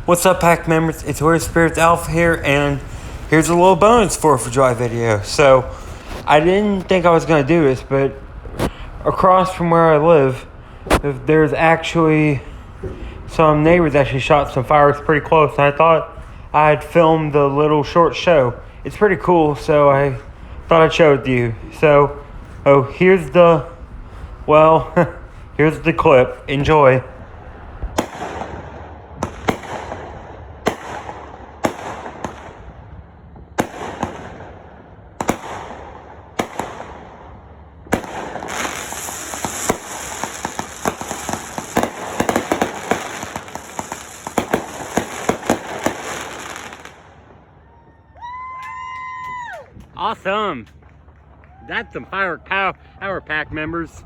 What's up, pack members? It's Warrior Spirits Alpha here, and here's a little bonus 4th of July video. So, I didn't think I was going to do this, but across from where I live, there's actually some neighbors actually shot some fireworks pretty close, and I thought I'd film the little short show. It's pretty cool, so I thought I'd show it to you. So, here's the clip. Enjoy. Awesome. That's some firework power pack members.